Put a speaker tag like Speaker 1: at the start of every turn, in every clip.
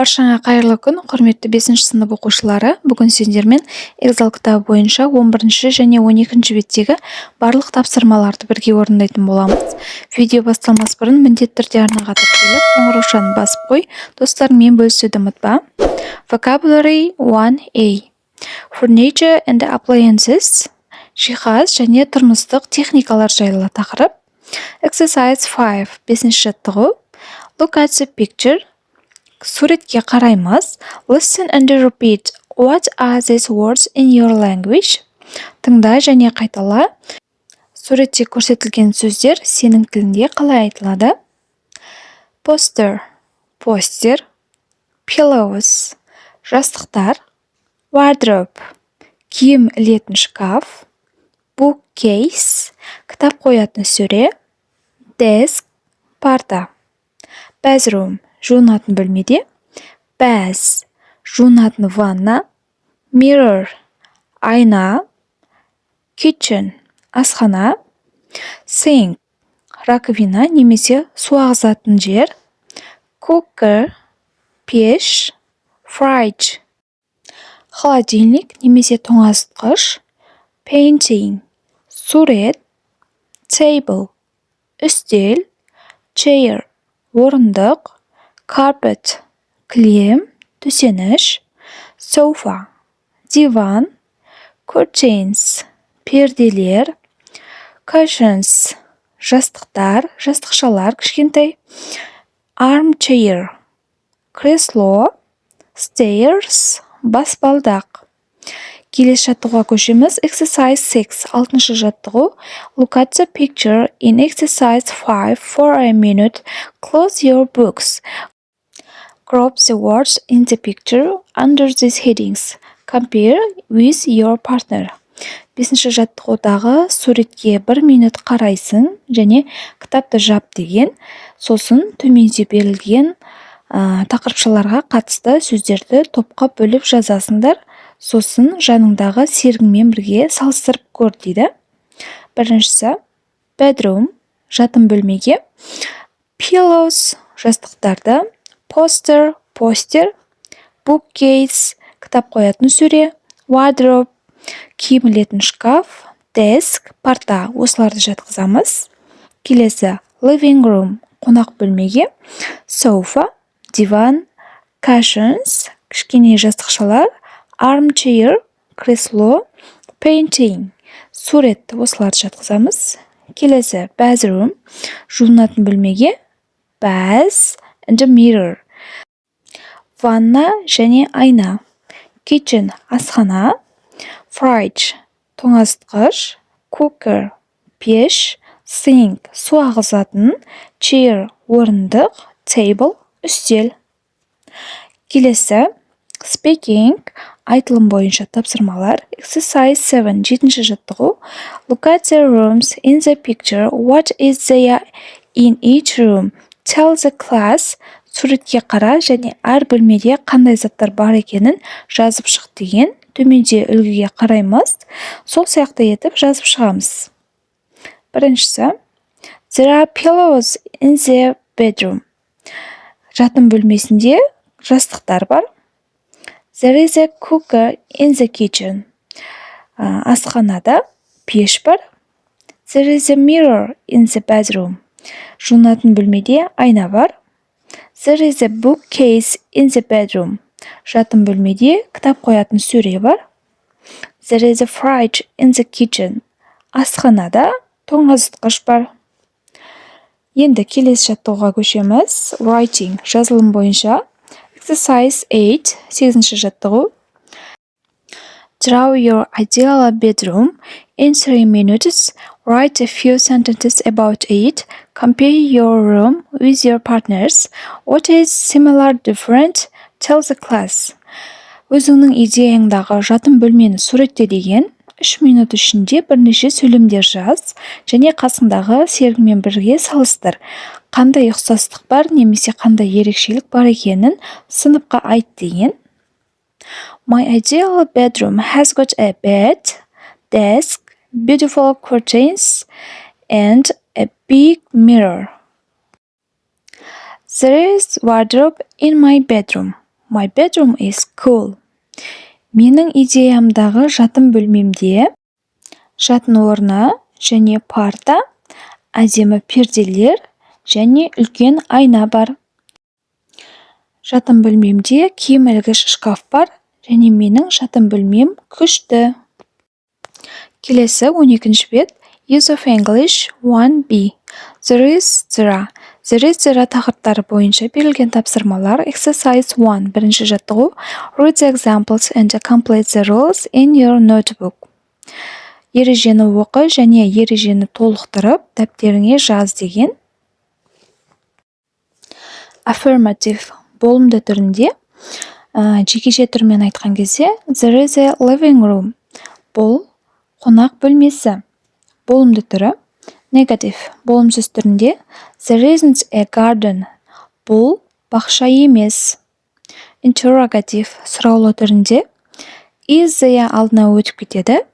Speaker 1: Баршаңа қайырлы күн, құрметті 5 сынып оқушылары. Бүгін сендермен Excel кітабы бойынша 11 және 12 беттегі барлық тапсырмаларды бірге орындайтын боламыз. Видео басталмас бұрын міндетті түрде арнаға тіркеліп, қоңыраушаны басып қой, достарыңмен бөлісуді ұмытпа. Vocabulary 1A. Furniture and appliances. Жиһаз және тұрмыстық техникалар жайлы тақырып. Exercise 5. 5 жаттығу. Look at the picture. Суретке қараймыз. Listen and repeat. What are these words in your language? Тыңда және қайтала. Суретте көрсетілген сөздер сенің тілінде қалай айтылады? Poster, постер. Pillows, жастықтар. Wardrobe, киім ілетін шкаф. Bookcase, кітап қоятын сөре. Desk, парта. Bathroom, жуынатын бөлмеде. Bath, жуынатын ванна. Mirror, айна. Kitchen, асхана. Sink, раковина немесе су ағызатын жер. Cooker, пеш. Fridge, холодильник немесе тоңазытқыш. Painting, сурет. Table, үстел. Chair, орындық. Carpet, кілем, төсеніш. Sofa, диван. Curtains, перделер. Cushions, жастықтар, жастықшалар кішкентай. Armchair, кресло. Stairs, баспалдақ. Келесі жаттығуға көшеміз. Exercise 6, 6 жаттығу. Look at the picture in exercise 5 for a minute. Close your books. Group the words in the picture under these headings. Compare with your partner. 5 жаттығудағы суретке 1 минут қарайсың және кітапты жап деген. Сосын төменде берілген тақырыпшаларға қатысты сөздерді топқа бөліп жазасыңдар. Сосын жаныңдағы серігіңмен бірге салыстырып көр дейді. Біріншісі bedroom, жатын бөлмеге. Pillows, жастықтарды. Poster, постер. Bookcase, кітап қоятын сөре. Wardrobe, киім ілетін шкаф. Desk, парта. Осыларды жатқызамыз. Келесі living room, қонақ бөлмеге. Sofa, диван. Cushions, кішкене жастықшалар. Armchair, кресло. Painting, сурет. Осыларды жатқызамыз. Келесі bathroom, жуынатын бөлмеге. Bath and mirror, ванна және айна. Kitchen, асхана. Fridge, тоңазытқыш. Cooker, пеш. Sink, су ағызатын. Chair, орындық. Table, үстел. Келесі speaking, айтылым бойынша тапсырмалар. Exercise 7, 7 жаттығу. Look at the rooms in the picture. What is there in each room? Tell the class. Суретке қара және әр бөлмеде қандай заттар бар екенін жазып шық деген. Төменде үлгіге қараймыз. Сол сияқты етіп жазып шығамыз. Біріншісі There are pillows in the bedroom. Жатын бөлмесінде жастықтар бар. There is a cooker in the kitchen. Асханада пеш бар. There is a mirror in the bedroom. Жуынатын бөлмеде айна бар. There is a bookcase in the bedroom. Жатын бөлмеде кітап қоятын сөре бар. There is a fridge in the kitchen. Асханада тоңазытқыш бар. Енді келесі жаттығуға көшеміз. Writing, жазылым бойынша. Exercise 8, 8 жаттығу. Draw your ideal bedroom in 3 minutes. Write a few sentences about it. Compare your room with your partner's. What is similar, different? Tell the class. Өзіңнің идеяңдағы жатын бөлмені суретте деген 3 минут ішінде бірнеше сөйлемдер жаз және қасыңдағы серігіңмен бірге салыстыр. Қандай ұқсастық бар немесе қандай ерекшелік бар екенін сыныпқа айт деген. My ideal bedroom has got a bed, desk, beautiful curtains, and a big mirror. There is wardrobe in my bedroom. My bedroom is cool. Менің идеямдағы жатын бөлмемде жатын орны және парта, әдемі перделер және үлкен айна бар. Жатын бөлмемде киім ілгіш шкаф бар және менің жатын бөлмем күшті. Келесі 12-ші бет. Use of English 1B. There is, there. There is, there тақырыптары бойынша берілген тапсырмалар. Exercise 1. Бірінші жаттығу. Read the examples and complete the rules in your notebook. Ережені оқы және ережені толықтырып, дәптеріңе жаз деген. Affirmative. Болымды түрінде. Жекеше түрмен айтқан кезде. There is a living room. Бұл қонақ бөлмесі. Болымды түрі. Negative. Болымсыз түрінде. There isn't a garden. Бұл бақша емес. Interrogative. Сұраулы түрінде. Is there алдына өтіп кетеді.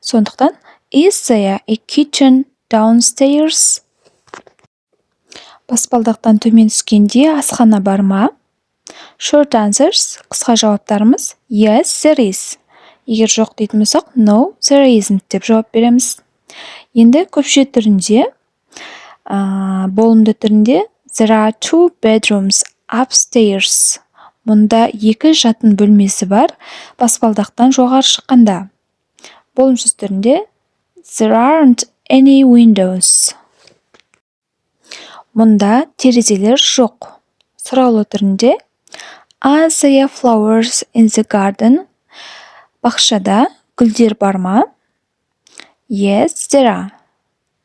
Speaker 1: Сондықтан is there a kitchen downstairs? Баспалдақтан төмен түскенде асхана бар ма? Short answers. Қысқа жауаптарымыз. Yes, there is. Егер жоқ дейтін болсақ, no, there isn't деп жауап береміз. Енді көпше түрінде, болымды түрінде, there are 2 bedrooms upstairs. Мұнда 2 жатын бөлмесі бар, баспалдақтан жоғары шыққанда. Болымсыз түрінде, there aren't any windows. Мұнда терезелер жоқ. Сұраулы түрінде, are there flowers in the garden? Бақшада гүлдер бар ма? Yes, there are.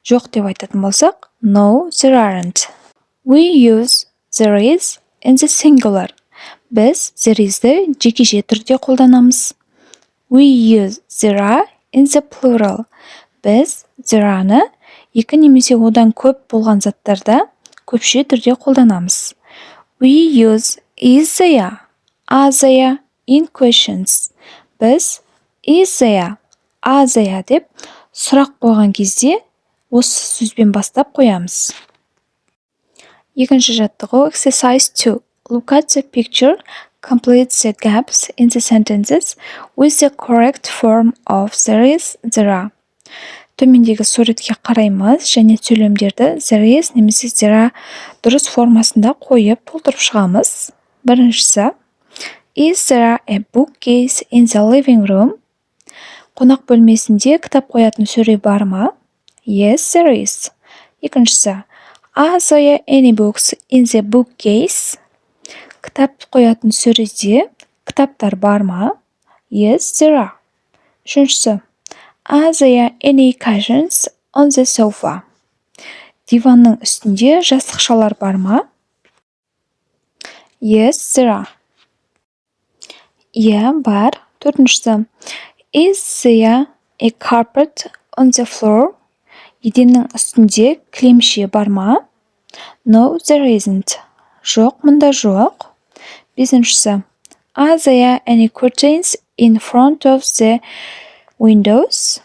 Speaker 1: Жоқ деп айтатын болсақ, no, there aren't. We use there is in the singular. Біз there is'ді жекеше түрде қолданамыз. We use there are in the plural. Біз there are'ны екі немесе одан көп болған заттарда көпше түрде қолданамыз. We use is there, are there in questions. Біз is there, are there деп сұрақ қойған кезде осы сөзбен бастап қоямыз. Екінші жаттығу. Exercise 2. Look at the picture. Complete the gaps in the sentences with the correct form of there is, there are. Төмендегі суретке қараймыз және сөйлемдерді there is немесе there are дұрыс формасында қойып толтырып шығамыз. Біріншісі. Is there a bookcase in the living room? Қонақ бөлмесінде кітап қоятын сөре бар ма? Yes, there is. Екіншісі. Are there any books in the bookcase? Кітап қоятын сөреде кітаптар бар ма? Yes, there are. Үшіншісі. Are there any cushions on the sofa? Диванның үстінде жастықшалар бар ма? Yes, there are. Иә, бар. Төртіншісі. Is there a carpet on the floor? Еденнің үстінде кілемше бар ма? No, there isn't. Жоқ, мұнда жоқ. Бесіншісі. Are there any curtains in front of the windows?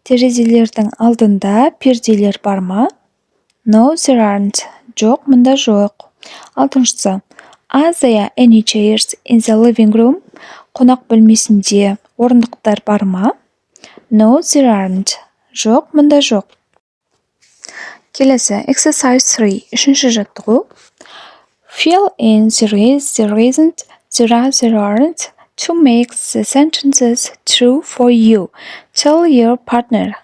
Speaker 1: Терезелердің алдында перделер бар ма? No, there aren't. Жоқ, мұнда жоқ. Алтыншысы. Are there any chairs in the living room? Қонақ бөлмесінде орындықтар бар ма? No, there aren't. Жоқ, мұнда жоқ. Келесі. Exercise 3. Үшінші жаттығу. Fill in there is, there isn't, there are, there aren't to make the sentences true for you. Tell your partner.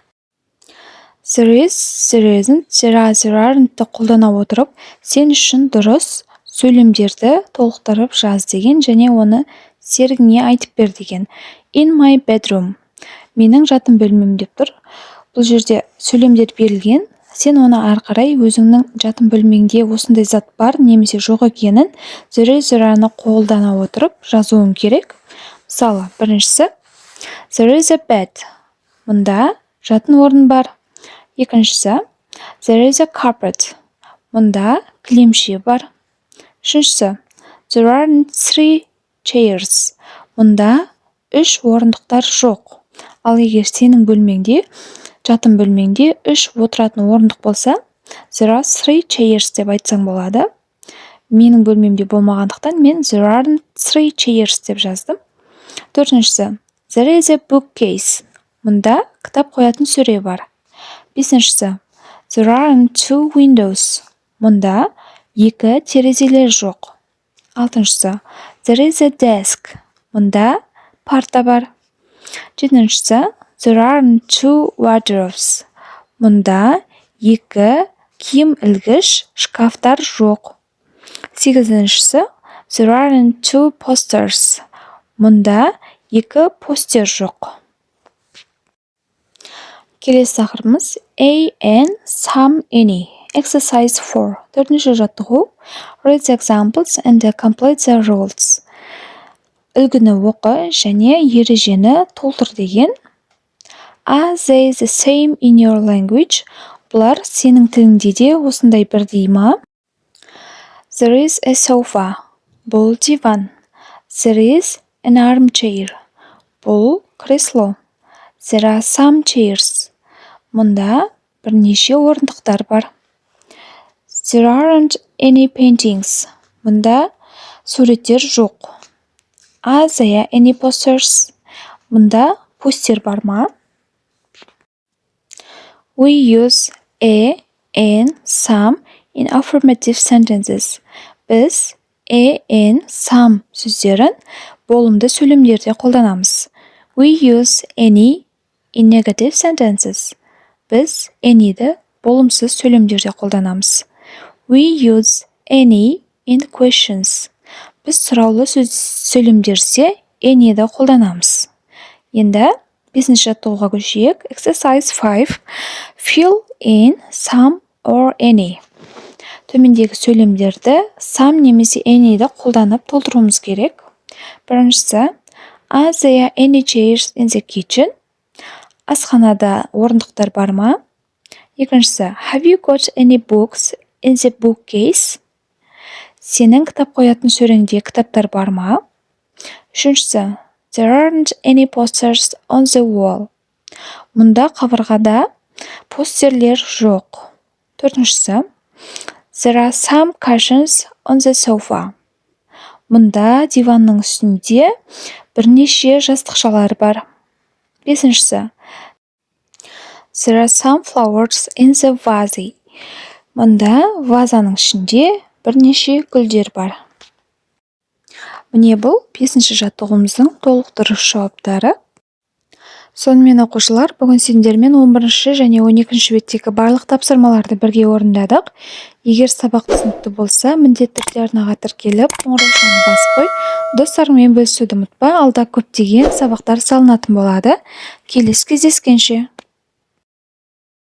Speaker 1: There is, there isn't, there are, there aren't'ті қолдана отырып, сен үшін дұрыс сөйлемдерді толықтырып жаз деген және оны серігіңе айтып бер деген. In my bedroom. Менің жатын бөлмем деп тұр. Бұл жерде сөйлемдер берілген. Сен оны ары қарай өзіңнің жатын бөлмеңде осындай зат бар немесе жоқ екенін there is, there are'ны қолдана отырып жазуың керек. Мысалы, біріншісі. There is a bed. Мұнда жатын орын бар. Екіншісі. There is a carpet. Мұнда кілемше бар. Үшіншісі. There aren't 3 chairs. Мұнда 3 орындықтар жоқ. Ал егер сенің бөлмеңде, жатын бөлмеңде 3 отыратын орындық болса, there are 3 chairs деп айтсаң болады. менің бөлмемде болмағандықтан мен there aren't 3 chairs деп жаздым. Төртіншісі, there is a bookcase. Мұнда кітап қоятын сөре бар. Бесіншісі, there aren't 2 windows. Мұнда 2 терезелер жоқ. Алтыншысы, there is a desk. Мұнда парта бар. Жетіншісі, there aren't 2 wardrobes. Мұнда 2 киім ілгіш шкафтар жоқ. Сегізіншісі, there aren't 2 posters. Мұнда 2 постер жоқ. Келесі тақырыбымыз A, N, some, any. Exercise 4. Төртінші жаттығу. Read the examples and complete the rules. Үлгіні оқы және ережені толтыр деген. Are they the same in your language? Бұлар сенің тіліңде де осындай бірдей ма? There is a sofa. Бұл диван. There is an armchair. Бұл кресло. There are some chairs. Мұнда бірнеше орындықтар бар. There aren't any paintings. Мұнда суреттер жоқ. Are there any posters? Мұнда постер бар ма? We use a, and, some in affirmative sentences. Біз a, and, some сөздерін болымды сөйлемдерде қолданамыз. We use any in negative sentences. Біз any'ді болымсыз сөйлемдерде қолданамыз. We use any in questions. Біз сұраулы сөйлемдерде any'ді қолданамыз. Енді 5-ші жаттығуға көшейік. Exercise 5. Fill in some or any. Төмендегі сөйлемдерді some немесе any'ді қолданып толтыруымыз керек. Біріншісі, are there any chairs in the kitchen? Асханада орындықтар бар ма? Екіншісі, have you got any books in the bookcase? Сенің кітап қоятын сөреңде кітаптар бар ма? Үшіншісі, there aren't any posters on the wall. Мұнда қабырғада постерлер жоқ. Төртіншісі, there are some cushions on the sofa. Мұнда диванның үстінде бірнеше жастықшалар бар. Бесіншісі, there are some flowers in the vase. Мұнда вазаның ішінде бірнеше гүлдер бар. Міне бұл 5-ші жаттығуымыздың толықтырушы жауаптары. Сонымен оқушылар, бүгін сендермен 11-ші және 12-ші беттегі барлық тапсырмаларды бірге орындадық. Егер сабақ түсінікті болса, міндетті түрде арнаға тіркеліп, қоңыраушаны басып қой. Достарыңмен бөлісуді ұмытпа, алда көптеген сабақтар салынатын болады. Келесі кездескенше.